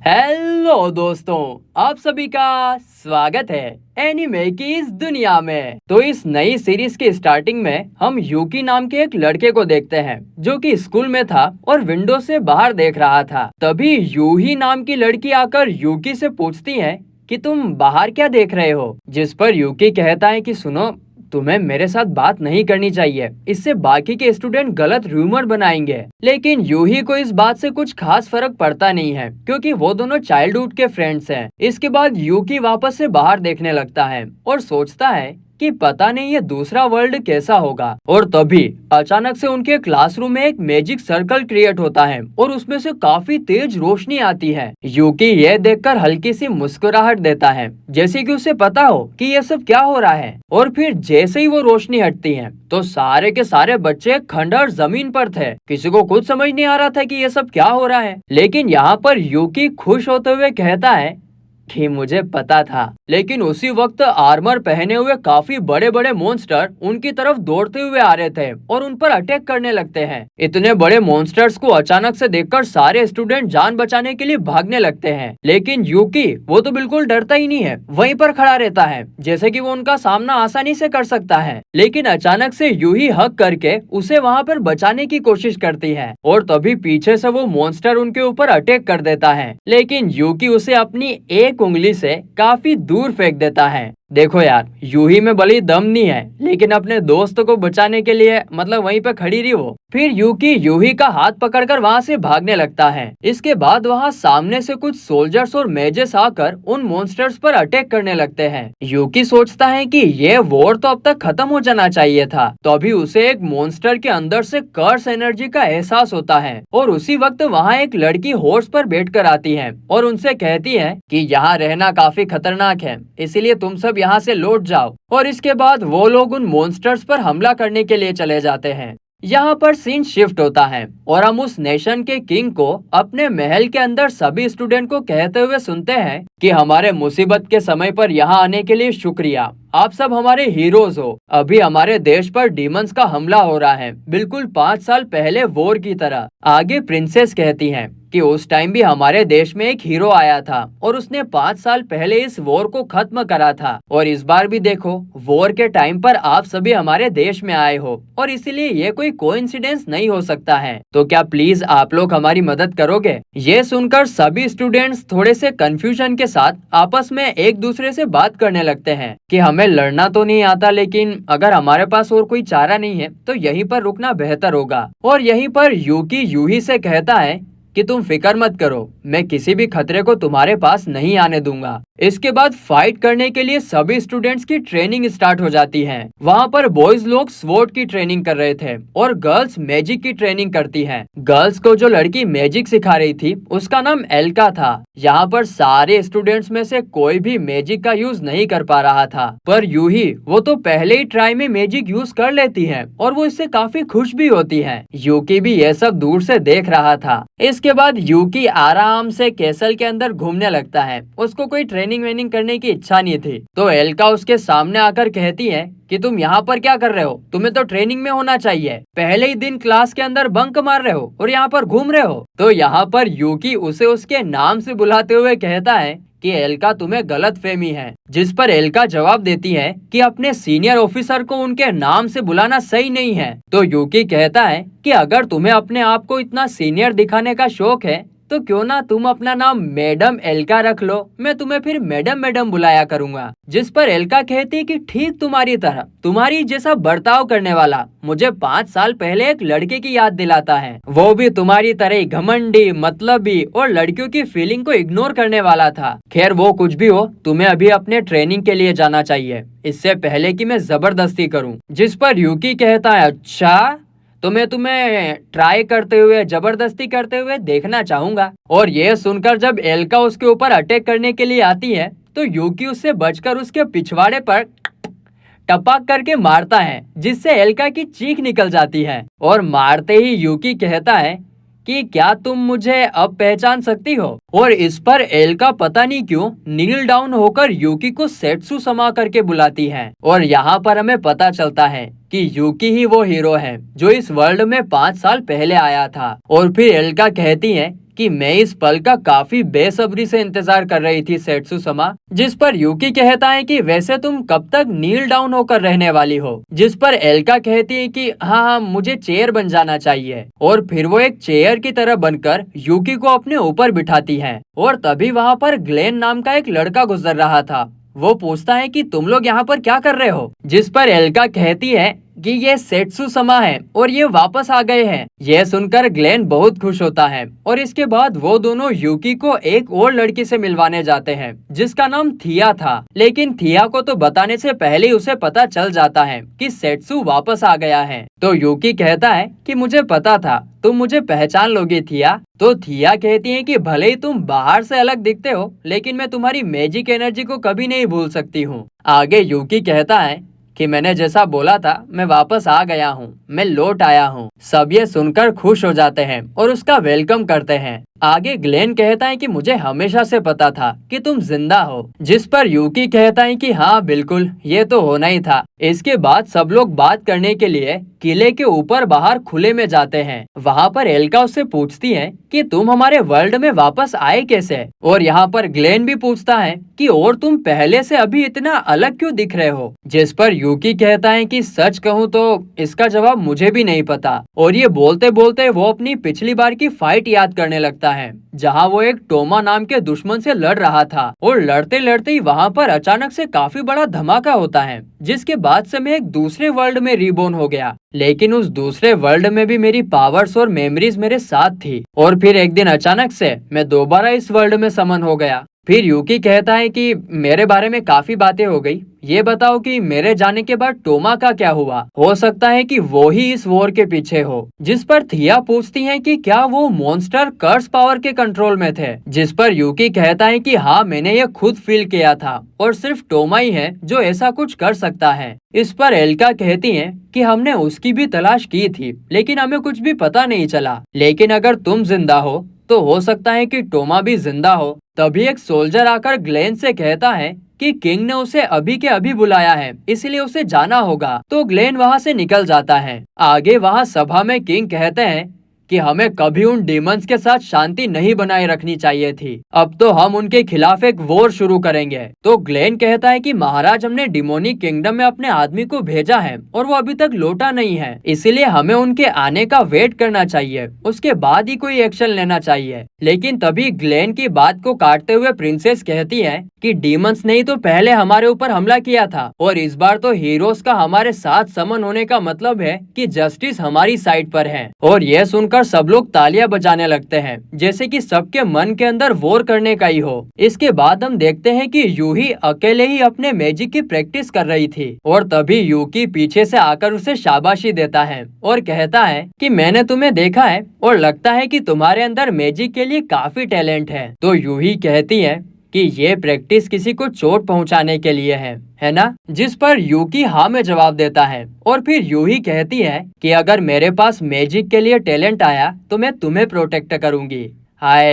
Hello दोस्तों, आप सभी का स्वागत है एनीमे की इस दुनिया में। तो इस नई सीरीज की स्टार्टिंग में हम यूकी नाम के एक लड़के को देखते हैं जो कि स्कूल में था और विंडो से बाहर देख रहा था। तभी यूही नाम की लड़की आकर यूकी से पूछती है कि तुम बाहर क्या देख रहे हो, जिस पर यूकी कहता है कि सुनो, तुम्हें मेरे साथ बात नहीं करनी चाहिए, इससे बाकी के स्टूडेंट गलत रूमर बनाएंगे। लेकिन यूही को इस बात से कुछ खास फर्क पड़ता नहीं है क्योंकि वो दोनों चाइल्डहुड के फ्रेंड्स हैं। इसके बाद यूकी वापस से बाहर देखने लगता है और सोचता है कि पता नहीं ये दूसरा वर्ल्ड कैसा होगा। और तभी अचानक से उनके क्लासरूम में एक मैजिक सर्कल क्रिएट होता है और उसमें से काफी तेज रोशनी आती है। यूकी यह देखकर हल्की सी मुस्कुराहट देता है, जैसे कि उसे पता हो कि ये सब क्या हो रहा है। और फिर जैसे ही वो रोशनी हटती है तो सारे के सारे बच्चे खंडहर जमीन पर थे। किसी को कुछ समझ नहीं आ रहा था कि ये सब क्या हो रहा है। लेकिन यहाँ पर यूकी खुश होते हुए कहता है कि मुझे पता था। लेकिन उसी वक्त आर्मर पहने हुए काफी बड़े बड़े मॉन्स्टर उनकी तरफ दौड़ते हुए आ रहे थे और उन पर अटैक करने लगते हैं। इतने बड़े मॉन्स्टर्स को अचानक से देखकर सारे स्टूडेंट जान बचाने के लिए भागने लगते हैं। लेकिन यूकी वो तो बिल्कुल डरता ही नहीं है, वहीं पर खड़ा रहता है जैसे कि वो उनका सामना आसानी से कर सकता है। लेकिन अचानक से यूही हक करके उसे वहाँ पर बचाने की कोशिश करती है और तभी पीछे से वो मॉन्स्टर उनके ऊपर अटैक कर देता है। लेकिन यूकी उसे अपनी एक उंगली से काफी दूर फेंक देता है। देखो यार, यूही में भले दम नहीं है लेकिन अपने दोस्त को बचाने के लिए वहीं पे खड़ी रही वो। फिर यूकी यूही का हाथ पकड़कर वहाँ से भागने लगता है। इसके बाद वहाँ सामने से कुछ सोल्जर्स और मेजेस आकर उन मॉन्स्टर्स पर अटैक करने लगते हैं। यूकी सोचता है कि ये वॉर तो अब तक खत्म हो जाना चाहिए था। तो अभी उसे एक मॉन्स्टर के अंदर से कर्स एनर्जी का एहसास होता है और उसी वक्त वहाँ एक लड़की हॉर्स पर बैठकर आती है और उनसे कहती है कि यहाँ रहना काफी खतरनाक है, इसीलिए तुम सब यहाँ से लौट जाओ। और इसके बाद वो लोग उन मॉन्स्टर्स पर हमला करने के लिए चले जाते हैं। यहाँ पर सीन शिफ्ट होता है और हम उस नेशन के किंग को अपने महल के अंदर सभी स्टूडेंट को कहते हुए सुनते हैं कि हमारे मुसीबत के समय पर यहाँ आने के लिए शुक्रिया, आप सब हमारे हीरोज हो। अभी हमारे देश पर डीमंस का हमला हो रहा है, बिल्कुल 5 साल पहले वॉर की तरह। आगे प्रिंसेस कहती हैं कि उस टाइम भी हमारे देश में एक हीरो आया था और उसने 5 साल पहले इस वॉर को खत्म करा था। और इस बार भी देखो, वॉर के टाइम पर आप सभी हमारे देश में आए हो और इसीलिए ये कोई कोइंसिडेंस नहीं हो सकता है। तो क्या प्लीज आप लोग हमारी मदद करोगे? ये सुनकर सभी स्टूडेंट्स थोड़े से कंफ्यूजन के साथ आपस में एक दूसरे से बात करने लगते हैं कि हमें लड़ना तो नहीं आता, लेकिन अगर हमारे पास और कोई चारा नहीं है तो यहीं पर रुकना बेहतर होगा। और यहीं पर यूकी यूही से कहता है कि तुम फिक्र मत करो, मैं किसी भी खतरे को तुम्हारे पास नहीं आने दूंगा। इसके बाद फाइट करने के लिए सभी स्टूडेंट्स की ट्रेनिंग स्टार्ट हो जाती है। वहाँ पर बॉयज लोग स्वॉर्ड की ट्रेनिंग कर रहे थे और गर्ल्स मैजिक की ट्रेनिंग करती हैं। गर्ल्स को जो लड़की मैजिक सिखा रही थी उसका नाम एल्का था। यहाँ पर सारे स्टूडेंट्स में से कोई भी मैजिक का यूज नहीं कर पा रहा था, पर यूही वो तो पहले ही ट्राई में मैजिक यूज कर लेती है और वो इससे काफी खुश भी होती है। यूकी भी यह सब दूर से देख रहा था। इसके बाद यूकी आराम से कैसल के अंदर घूमने लगता है। उसको कोई ट्रेनिंग वेनिंग करने की इच्छा नहीं थी। तो एल्का उसके सामने आकर कहती है कि तुम यहाँ पर क्या कर रहे हो, तुम्हें तो ट्रेनिंग में होना चाहिए, पहले ही दिन क्लास के अंदर बंक मार रहे हो और यहाँ पर घूम रहे हो। तो यहाँ पर यूकी उसे उसके नाम से बुलाते हुए कहता है कि एल्का तुम्हें गलत फहमी है, जिस पर एल्का जवाब देती है कि अपने सीनियर ऑफिसर को उनके नाम से बुलाना सही नहीं है। तो यूकी कहता है कि अगर तुम्हें अपने आप को इतना सीनियर दिखाने का शौक है तो क्यों ना तुम अपना नाम मैडम एल्का रख लो, मैं तुम्हें फिर मैडम मैडम बुलाया करूंगा। जिस पर एल्का कहती है कि ठीक तुम्हारी तरह, तुम्हारी जैसा बर्ताव करने वाला मुझे 5 साल पहले एक लड़के की याद दिलाता है, वो भी तुम्हारी तरह घमंडी, मतलबी और लड़कियों की फीलिंग को इग्नोर करने वाला था। खैर वो कुछ भी हो, तुम्हें अभी अपने ट्रेनिंग के लिए जाना चाहिए, इससे पहले कि मैं जबरदस्ती करूं। जिस पर यूकी कहता है अच्छा, तो मैं तुम्हें ट्राई करते हुए, जबरदस्ती करते हुए देखना चाहूंगा। और ये सुनकर जब एल्का उसके ऊपर अटैक करने के लिए आती है तो यूकी उससे बचकर उसके पिछवाड़े पर टपक करके मारता है, जिससे एल्का की चीख निकल जाती है। और मारते ही यूकी कहता है कि क्या तुम मुझे अब पहचान सकती हो? और इस पर एल्का पता नहीं क्यों नील डाउन होकर यूकी को सेट्सू समा करके बुलाती है। और यहाँ पर हमें पता चलता है कि यूकी ही वो हीरो है जो इस वर्ल्ड में 5 साल पहले आया था। और फिर एल्का कहती है कि मैं इस पल का काफी बेसब्री से इंतजार कर रही थी सेट्सु-समा। जिस पर यूकी कहता है कि वैसे तुम कब तक नील डाउन होकर रहने वाली हो। जिस पर एल्का कहती है कि हाँ हाँ मुझे चेयर बन जाना चाहिए, और फिर वो एक चेयर की तरह बनकर यूकी को अपने ऊपर बिठाती है। और तभी वहाँ पर ग्लेन नाम का एक लड़का गुजर रहा था। वो पूछता है कि तुम लोग यहाँ पर क्या कर रहे हो। जिस पर एल्का कहती है कि ये सेट्सु-समा है और ये वापस आ गए हैं। यह सुनकर ग्लेन बहुत खुश होता है और इसके बाद वो दोनों यूकी को एक और लड़की से मिलवाने जाते हैं जिसका नाम थिया था। लेकिन थिया को तो बताने से पहले ही उसे पता चल जाता है कि सेट्सु वापस आ गया है। तो यूकी कहता है कि मुझे पता था तुम मुझे पहचान लोगे थिया। तो थिया कहती है कि भले ही तुम बाहर से अलग दिखते हो, लेकिन मैं तुम्हारी मैजिक एनर्जी को कभी नहीं भूल सकती हूँ। आगे यूकी कहता है कि मैंने जैसा बोला था मैं वापस आ गया हूँ, मैं लौट आया हूँ। सब ये सुनकर खुश हो जाते हैं और उसका वेलकम करते हैं। आगे ग्लेन कहता है कि मुझे हमेशा से पता था कि तुम जिंदा हो। जिस पर यूकी कहता है कि हाँ बिल्कुल, ये तो होना ही था। इसके बाद सब लोग बात करने के लिए किले के ऊपर बाहर खुले में जाते हैं। वहाँ पर एल्का उससे पूछती है कि तुम हमारे वर्ल्ड में वापस आए कैसे। और यहाँ पर ग्लेन भी पूछता है कि और तुम पहले से अभी इतना अलग क्यों दिख रहे हो। जिस पर यूकी कहता है कि सच कहूँ तो इसका जवाब मुझे भी नहीं पता। और ये बोलते बोलते वो अपनी पिछली बार की फाइट याद करने लगता है जहां वो एक टोमा नाम के दुश्मन से लड़ रहा था। और लड़ते लड़ते ही वहां पर अचानक से काफी बड़ा धमाका होता है, जिसके बाद से मैं एक दूसरे वर्ल्ड में रीबोर्न हो गया। लेकिन उस दूसरे वर्ल्ड में भी मेरी पावर्स और मेमोरीज मेरे साथ थी। और फिर एक दिन अचानक से मैं दोबारा इस वर्ल्ड में समन हो गया। फिर यूकी कहता है कि मेरे बारे में काफी बातें हो गई, ये बताओ कि मेरे जाने के बाद टोमा का क्या हुआ। हो सकता है कि वो ही इस वॉर के पीछे हो। जिस पर थिया पूछती है कि क्या वो मॉन्स्टर कर्स पावर के कंट्रोल में थे। जिस पर यूकी कहता है कि हाँ मैंने ये खुद फील किया था और सिर्फ टोमा ही है जो ऐसा कुछ कर सकता है। इस पर एल्का कहती है कि हमने उसकी भी तलाश की थी, लेकिन हमें कुछ भी पता नहीं चला। लेकिन अगर तुम जिंदा हो तो हो सकता है कि टोमा भी जिंदा हो। तभी एक सोल्जर आकर ग्लेन से कहता है कि किंग ने उसे अभी के अभी बुलाया है, इसलिए उसे जाना होगा। तो ग्लेन वहां से निकल जाता है। आगे वहां सभा में किंग कहते हैं कि हमें कभी उन डीमंस के साथ शांति नहीं बनाए रखनी चाहिए थी। अब तो हम उनके खिलाफ एक वॉर शुरू करेंगे। तो ग्लेन कहता है कि महाराज हमने डिमोनिक किंगडम में अपने आदमी को भेजा है और वो अभी तक लौटा नहीं है, इसीलिए हमें उनके आने का वेट करना चाहिए, उसके बाद ही कोई एक्शन लेना चाहिए। लेकिन तभी ग्लेन की बात को काटते हुए प्रिंसेस कहती है कि डीमंस ने तो पहले हमारे ऊपर हमला किया था और इस बार तो हीरोज का हमारे साथ समन होने का मतलब है कि जस्टिस हमारी साइड पर है। और यह सुनकर सब लोग तालियां बजाने लगते हैं जैसे कि सबके मन के अंदर वॉर करने का ही हो। इसके बाद हम देखते हैं कि यूही अकेले ही अपने मैजिक की प्रैक्टिस कर रही थी और तभी यूकी पीछे से आकर उसे शाबाशी देता है और कहता है कि मैंने तुम्हें देखा है और लगता है कि तुम्हारे अंदर मैजिक के लिए काफी टैलेंट है। तो यूही कहती है कि ये प्रैक्टिस किसी को चोट पहुंचाने के लिए है ना। जिस पर यूकी हाँ में जवाब देता है और फिर यूही कहती है कि अगर मेरे पास मैजिक के लिए टैलेंट आया तो मैं तुम्हें प्रोटेक्ट करूंगी। हाय,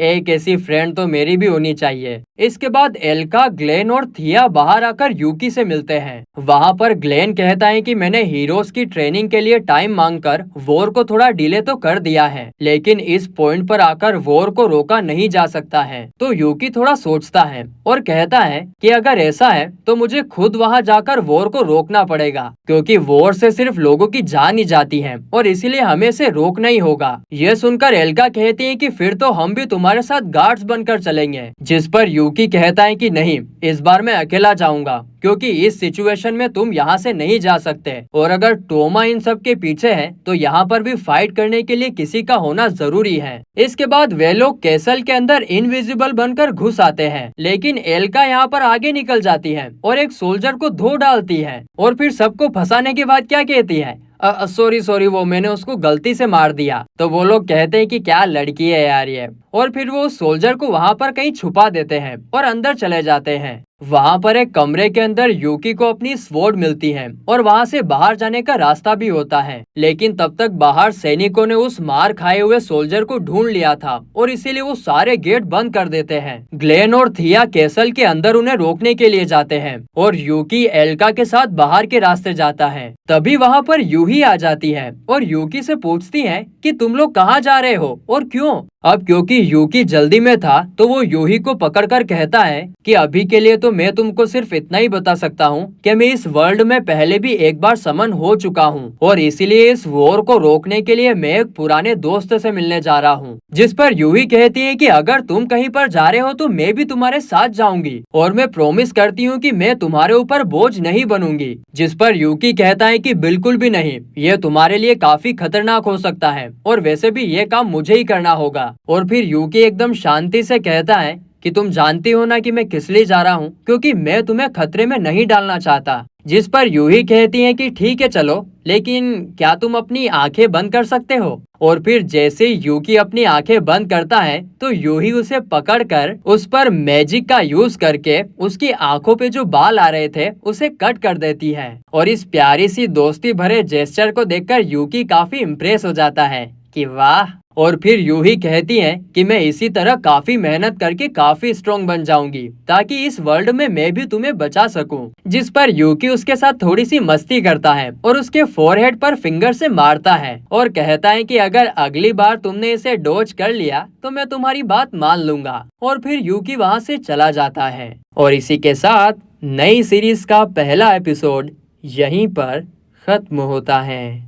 एक ऐसी फ्रेंड तो मेरी भी होनी चाहिए। इसके बाद एल्का, ग्लेन और थिया बाहर आकर यूकी से मिलते हैं। वहाँ पर ग्लेन कहता है कि मैंने हीरोज की ट्रेनिंग के लिए टाइम मांगकर वॉर को थोड़ा डिले तो कर दिया है, लेकिन इस पॉइंट पर आकर वॉर को रोका नहीं जा सकता है। तो यूकी थोड़ा सोचता है और कहता है कि अगर ऐसा है तो मुझे खुद वहाँ जाकर वॉर को रोकना पड़ेगा, क्योंकि वॉर से सिर्फ लोगों की जान ही जाती है और इसीलिए हमें इसे रोकना ही होगा। यह सुनकर एल्का कहती है कि फिर तो हम भी तुम्हारे साथ गार्ड्स बनकर चलेंगे। जिस पर यूकी कहता है कि नहीं, इस बार मैं अकेला जाऊंगा, क्योंकि इस सिचुएशन में तुम यहाँ से नहीं जा सकते और अगर टोमा इन सब के पीछे है तो यहाँ पर भी फाइट करने के लिए किसी का होना जरूरी है। इसके बाद वे लोग कैसल के अंदर इनविजिबल बनकर घुस आते हैं, लेकिन एल्का यहाँ पर आगे निकल जाती है और एक सोल्जर को धो डालती है और फिर सबको फंसाने के बाद क्या कहती है, सॉरी वो मैंने उसको गलती से मार दिया। तो वो लोग कहते हैं कि क्या लड़की है यार ये, और फिर वो सोल्जर को वहाँ पर कहीं छुपा देते हैं और अंदर चले जाते हैं। वहाँ पर एक कमरे के अंदर यूकी को अपनी स्वॉर्ड मिलती है और वहाँ से बाहर जाने का रास्ता भी होता है, लेकिन तब तक बाहर सैनिकों ने उस मार खाए हुए सोल्जर को ढूंढ लिया था और इसीलिए वो सारे गेट बंद कर देते हैं। ग्लेन और थिया कैसल के अंदर उन्हें रोकने के लिए जाते हैं और यूकी एल्का के साथ बाहर के रास्ते जाता है। तभी वहाँ पर यूही आ जाती है और यूकी से पूछती है कि तुम लोग कहाँ जा रहे हो और क्यों। अब क्योंकि यूकी जल्दी में था तो वो यूही को पकड़कर कहता है कि अभी के लिए तो मैं तुमको सिर्फ इतना ही बता सकता हूँ कि मैं इस वर्ल्ड में पहले भी एक बार समन हो चुका हूँ और इसीलिए इस वॉर को रोकने के लिए मैं एक पुराने दोस्त से मिलने जा रहा हूँ। जिस पर यूही कहती है कि अगर तुम कहीं पर जा रहे हो तो मैं भी तुम्हारे साथ जाऊंगी और मैं प्रॉमिस करती हूँ कि मैं तुम्हारे ऊपर बोझ नहीं बनूंगी। जिस पर यूकी कहता है कि बिल्कुल भी नहीं, ये तुम्हारे लिए काफी खतरनाक हो सकता है और वैसे भी ये काम मुझे ही करना होगा। और फिर यूकी एकदम शांति से कहता है कि तुम जानती हो ना कि मैं किस लिए जा रहा हूँ, क्योंकि मैं तुम्हें खतरे में नहीं डालना चाहता। जिस पर यूही कहती है कि ठीक है चलो, लेकिन क्या तुम अपनी आंखें बंद कर सकते हो। और फिर जैसे यूकी अपनी आंखें बंद करता है तो यूही उसे पकड़कर उस पर मैजिक का यूज करके उसकी आंखों पे जो बाल आ रहे थे उसे कट कर देती है। और इस प्यारी सी दोस्ती भरे जेस्चर को देखकर यूकी काफी इम्प्रेस हो जाता है कि वाह। और फिर यूही कहती हैं कि मैं इसी तरह काफी मेहनत करके काफी स्ट्रॉन्ग बन जाऊंगी ताकि इस वर्ल्ड में मैं भी तुम्हें बचा सकूं। जिस पर यूकी उसके साथ थोड़ी सी मस्ती करता है और उसके फोरहेड पर फिंगर से मारता है और कहता है कि अगर अगली बार तुमने इसे डॉज कर लिया तो मैं तुम्हारी बात मान लूंगा। और फिर यूकी वहाँ से चला जाता है। और इसी के साथ नई सीरीज का पहला एपिसोड यहीं पर खत्म होता है।